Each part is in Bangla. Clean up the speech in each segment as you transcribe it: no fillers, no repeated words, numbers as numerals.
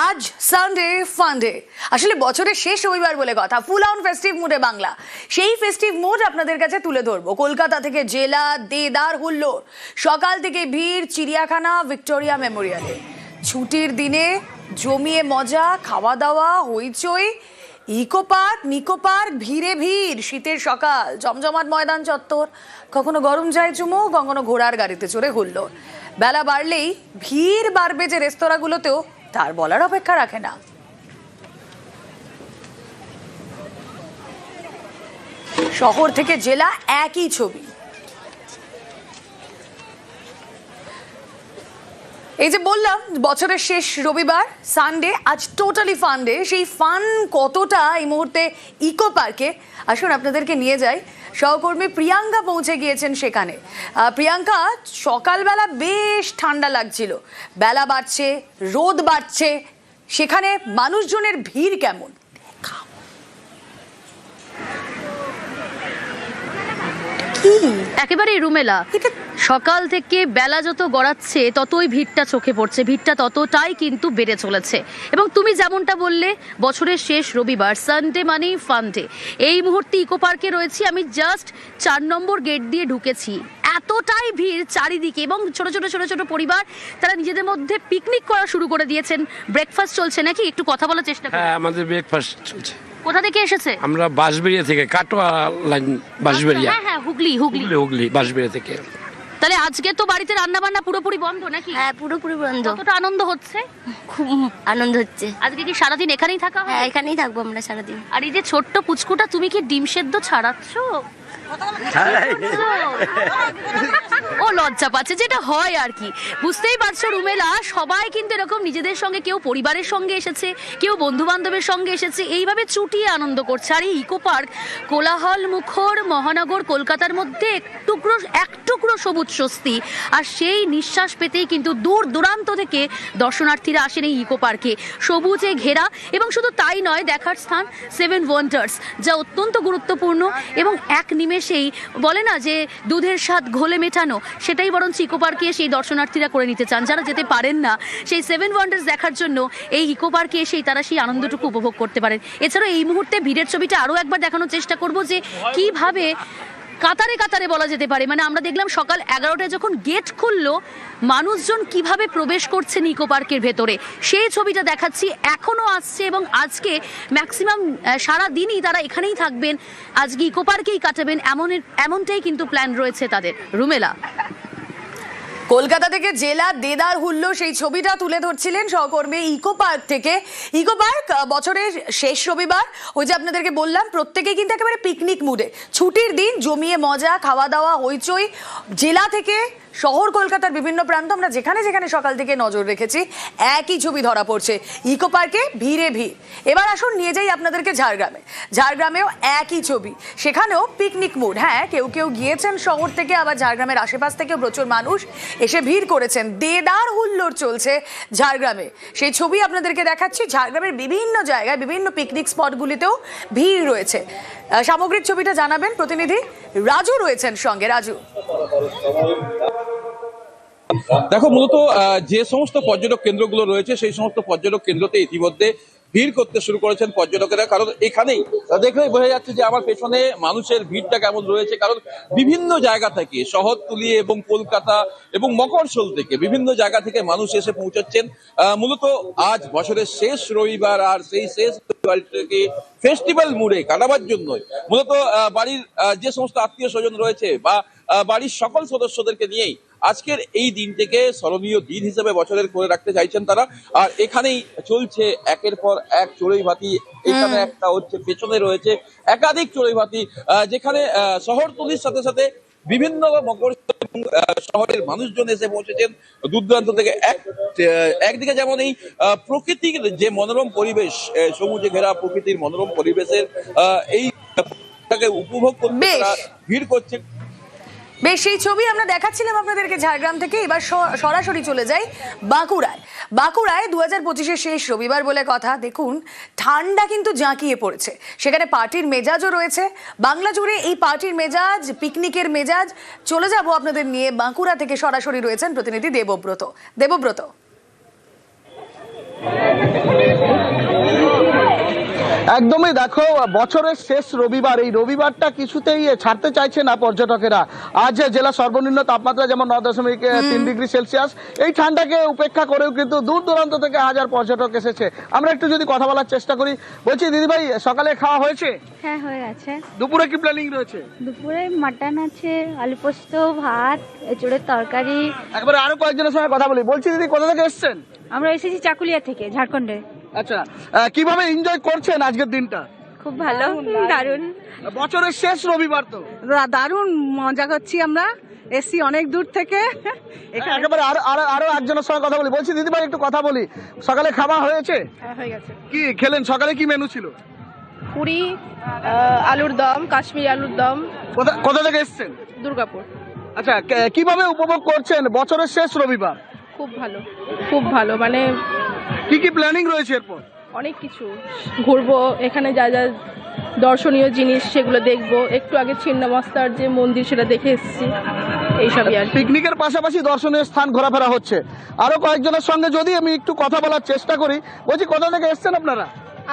আজ সানডে ফান্ডে, আসলে বছরের শেষ রবিবার বলে কথা, ফুল অন ফেস্টিভ মুডে বাংলা। সেই ফেস্টিভ মুড আপনাদের কাছে তুলে ধরবো। কলকাতা থেকে জেলা দেদার হুল্লোড়, সকাল থেকে ভিড় চিড়িয়াখানা, ভিক্টোরিয়া মেমোরিয়ালে। ছুটির দিনে জমিয়ে মজা, খাওয়া দাওয়া, হইচই, ইকো পার্ক, নিকো পার্ক, ভিড়ে ভিড়। শীতের সকাল, জমজমাট ময়দান চত্বর, কখনো গরম চায় চুমো, কখনো ঘোড়ার গাড়িতে চড়ে হুল্লোড়। বেলা বাড়লেই ভিড় বাড়বে যে রেস্তোরাঁগুলোতেও, তার বলার অপেক্ষা রাখে না। শহর থেকে জেলা একই ছবি। এই যে বললাম বছরের শেষ রবিবার, সানডে, আজ টোটালি ফান ডে। সেই ফান কতটা এই মুহূর্তে ইকো পার্কে, আসুন আপনাদেরকে নিয়ে যাই। সহকর্মী প্রিয়াঙ্কা পৌঁছে গিয়েছেন সেখানে। প্রিয়াঙ্কা, সকালবেলা বেশ ঠান্ডা লাগছিল, বেলা বাড়ছে, রোদ বাড়ছে, সেখানে মানুষজনের ভিড় কেমন? একেবারে রুমেলা, সকাল থেকে বেলা যত গড়াচ্ছে ততই ভিড়টা চোখে পড়ছে, ভিড়টা ততটাই কিন্তু বেড়ে চলেছে। এবং তুমি যেমনটা বললে, বছরের শেষ রবিবার, সানডে মানেই ফান ডে। এই মুহূর্তে ইকো পার্কে রয়েছি, আমি জাস্ট 4 নম্বর গেট দিয়ে ঢুকেছি। এতটাই ভিড় চারিদিকে, এবং ছোট ছোট ছোট ছোট পরিবার, তারা নিজেদের মধ্যে পিকনিক করা শুরু করে দিয়েছেন। ব্রেকফাস্ট চলছে নাকি? একটু কথা বলার চেষ্টা করুন। হ্যাঁ, আমাদের ব্রেকফাস্ট চলছে। কোথা থেকে এসেছে? আমরা বাঁশবেড়িয়া থেকে, কাটোয়া লাইন বাঁশবেড়িয়া। হ্যাঁ হ্যাঁ, হুগলি হুগলি হুগলি বাঁশবেড়িয়া থেকে। তাহলে আজকে তো বাড়িতে রান্না বান্না পুরোপুরি বন্ধ নাকি? হ্যাঁ, পুরোপুরি বন্ধ। কতটা আনন্দ হচ্ছে? খুব আনন্দ হচ্ছে। আজকে কি সারাদিন এখানেই থাকা হবে? হ্যাঁ, এখানেই থাকবো আমরা সারাদিন। আর এই যে ছোট্ট পুচকুটা, তুমি কি ডিম সেদ্ধ ছাড়াচ্ছ? ও লজ্জা পাচ্ছে, যেটা হয় আর কি। বুঝতেই পারছো রুমেলা, সবাই কিন্তু এরকম নিজেদের সঙ্গে, কেউ পরিবারের সঙ্গে এসেছে, কেউ বন্ধু বান্ধবের সঙ্গে এসেছে, এইভাবে চুটিয়ে আনন্দ করছে। আর এই ইকো পার্ক, কোলাহল মুখর মহানগর কলকাতার মধ্যে এক টুকরো সবুজ স্বস্তি। আর সেই নিঃশ্বাস পেতেই কিন্তু দূর দূরান্ত থেকে দর্শনার্থীরা আসেন এই ইকো পার্কে। সবুজে ঘেরা, এবং শুধু তাই নয়, দেখার স্থান 7 ওয়ান্ডার্স, যা অত্যন্ত গুরুত্বপূর্ণ। এবং এক নিমেষেই বলে না যে দুধের স্বাদ ঘোলে মেটানো, সেটাই বরঞ্চ ইকো পার্কে সেই দর্শনার্থীরা করে নিতে চান। যারা যেতে পারেন না, সেই 7 ওয়ান্ডার্স দেখার জন্য এই ইকো পার্কে এসেই তারা সেই আনন্দটুকু উপভোগ করতে পারেন। এছাড়াও এই মুহূর্তে ভিড়ের ছবিটা আরও একবার দেখানোর চেষ্টা করব, যে কিভাবে কাতারে কাতারে বলা যেতে পারে, মানে আমরা দেখলাম সকাল 11টায় যখন গেট খুললো, মানুষজন কিভাবে প্রবেশ করছেন ইকো পার্কের ভেতরে, সেই ছবিটা দেখাচ্ছি। এখনো আসছে, এবং আজকে ম্যাক্সিমাম সারাদিনই তারা এখানেই থাকবেন, আজকে ইকো পার্কেই কাটাবেন, এমনটাই কিন্তু প্ল্যান রয়েছে তাদের। রুমেলা, কলকাতা থেকে জেলা দেদার হুল্লোড়, সেই ছবিটা তুলে ধরছিলেন সহকর্মী ইকো পার্ক থেকে। ইকো পার্ক বছরের শেষ রবিবার, ওই যে আপনাদেরকে বললাম, প্রত্যেকেই কিন্তু একেবারে পিকনিক মুডে। ছুটির দিন, জমিয়ে মজা, খাওয়া দাওয়া, হইচই। জেলা থেকে শহর কলকাতার বিভিন্ন প্রান্ত, আমরা যেখানে যেখানে সকাল থেকে নজর রেখেছি, একই ছবি ধরা পড়ছে। ইকো পার্কে ভিড়ে ভিড়। এবার আসুন নিয়ে যাই আপনাদেরকে ঝাড়গ্রামে। ঝাড়গ্রামেও একই ছবি, সেখানেও পিকনিক মুড। হ্যাঁ, কেউ কেউ গিয়েছেন শহর থেকে, আবার ঝাড়গ্রামের আশেপাশ থেকেও প্রচুর মানুষ এসে ভিড় করেছেন। দেদার হুল্লোড় চলছে ঝাড়গ্রামে, সেই ছবি আপনাদেরকে দেখাচ্ছি। ঝাড়গ্রামের বিভিন্ন জায়গায়, বিভিন্ন পিকনিক স্পটগুলিতেও ভিড় রয়েছে। সামগ্রিক ছবিটা জানাবেন প্রতিনিধি রাজু রয়েছেন সঙ্গে। রাজু, দেখো, মূলত যে সমস্ত পর্যটক কেন্দ্রগুলো রয়েছে, সেই সমস্ত পর্যটক কেন্দ্রতে ইতিমধ্যে ভিড় করতে শুরু করেছেন পর্যটকেরা। কারণ এখানেই দেখলেই বোঝা যাচ্ছে যে আমার পেছনে মানুষের ভিড়টা কেমন রয়েছে। কারণ বিভিন্ন জায়গা থেকে, শহরতলি এবং কলকাতা এবং মকরশোল থেকে, বিভিন্ন জায়গা থেকে মানুষ এসে পৌঁছাচ্ছেন মূলত আজ বছরের শেষ রবিবার। আর সেই শেষ রবিবারটাকে ফেস্টিভ্যাল মুডে কাটাবার জন্য মূলত বাড়ির যে সমস্ত আত্মীয় স্বজন রয়েছে, বা বাড়ির সকল সদস্যদেরকে নিয়েই আজকের এই দিনটিকে স্মরণীয় দিন হিসেবে বছরের করে রাখতে চাইছেন তারা। আর এখানেই চলছে একের পর এক চড়ুইভাতি। এখানে একটা হচ্ছে, পেছনে রয়েছে একাধিক চড়ুইভাতি, যেখানে শহরতলির সাথে সাথে বিভিন্ন মকর শহরের মানুষজন এসে পৌঁছেছেন দূর দূরান্ত থেকে। একদিকে যেমন এই প্রকৃতির যে মনোরম পরিবেশ, সবুজে ঘেরা প্রকৃতির মনোরম পরিবেশের এইটাকে উপভোগ করতে ভিড় করছে। বেশ, সেই ছবি আমরা দেখাচ্ছিলাম আপনাদেরকে ঝাড়গ্রাম থেকে। এবার সরাসরি চলে যাই বাঁকুড়ায়। বাঁকুড়ায় 2025-এর শেষ রবিবার বলে কথা। দেখুন, ঠান্ডা কিন্তু জাঁকিয়ে পড়েছে, সেখানে পার্টির মেজাজও রয়েছে। বাংলা জুড়ে এই পার্টির মেজাজ, পিকনিকের মেজাজ। চলে যাব আপনাদের নিয়ে বাঁকুড়া থেকে, সরাসরি রয়েছেন প্রতিনিধি দেবব্রত। একদমই দেখো, বছরের শেষ রবিবার, এই রবিবারটা কিছুতেই ছাড়তে চাইছে না পর্যটকেরা। আজ জেলা সর্বনিম্ন তাপমাত্রা যেমন 9.3 ডিগ্রি সেলসিয়াস, এই ঠান্ডাকে উপেক্ষা করেও কিন্তু দূর দূরান্ত থেকে হাজার পর্যটক এসেছে। আমরা একটু যদি কথা বলার চেষ্টা করি। বলছি দিদিভাই, সকালে খাওয়া হয়েছে? হ্যাঁ হয়ে গেছে। দুপুরে কি প্ল্যানিং রয়েছে? দুপুরে মাটন আছে, আলু পোস্ত, ভাত, এঁচড়ের তরকারি। একবারে আরো কয়েকজনের সঙ্গে কথা বলি। বলছি দিদি, কোথা থেকে এসেছেন? আমরা এসেছি চাকুলিয়া থেকে, ঝাড়খণ্ডে। আচ্ছা, কিভাবে এনজয় করছেন আজকের দিনটা? খুব ভালো, দারুণ। বছরের শেষ রবিবার তো, দারুণ মজা করছি আমরা, এসছি অনেক দূর থেকে। একেবারে আরো একজনের সঙ্গে কথা বলি। বলছি দিদিভাই, একটু কথা বলি। সকালে খাওয়া হয়েছে? হয়ে গেছে। কি খেলেন সকালে? কি মেনু ছিল? পুরি, আলুর দম, কাশ্মীরি আলুর দম। কোথা থেকে এসেছেন? দুর্গাপুর। আচ্ছা, কিভাবে উপভোগ করছেন বছরের শেষ রবিবার? খুব ভালো, খুব ভালো, মানে কি কি প্ল্যানিং রয়েছে এরপর? অনেক কিছু ঘুরবো, এখানে যা যা দর্শনীয় জিনিস সেগুলো দেখবো। একটু আগে ছিন্নমস্তার যে মন্দির সেটা দেখে এসেছি, এইসবই আর কি। পিকনিকের পাশাপাশি দর্শনীয় স্থান ঘোরাফেরা হচ্ছে। আরো কয়েকজনের সঙ্গে যদি আমি একটু কথা বলার চেষ্টা করি। বলছি, কোথা থেকে এসেছেন আপনারা?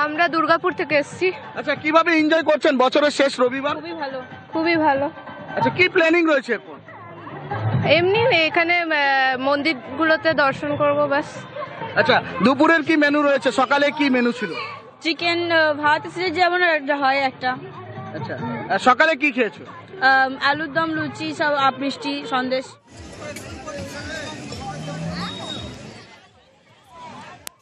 আমরা দুর্গাপুর থেকে এসেছি। আচ্ছা, কিভাবে এনজয় করছেন বছরের শেষ রবিবার? খুবই ভালো, খুবই ভালো। আচ্ছা, কি প্ল্যানিং রয়েছে এরপর? এমনি এখানে মন্দিরগুলোতে দর্শন করবো, ব্যাস। আচ্ছা, দুপুরের কি মেনু রয়েছে? সকালে কি মেনু ছিল? চিকেন, ভাত, যেমন হয় একটা। আচ্ছা, আর সকালে কি খেয়েছো? আলুর দম, লুচি, সব মিষ্টি, সন্দেশ।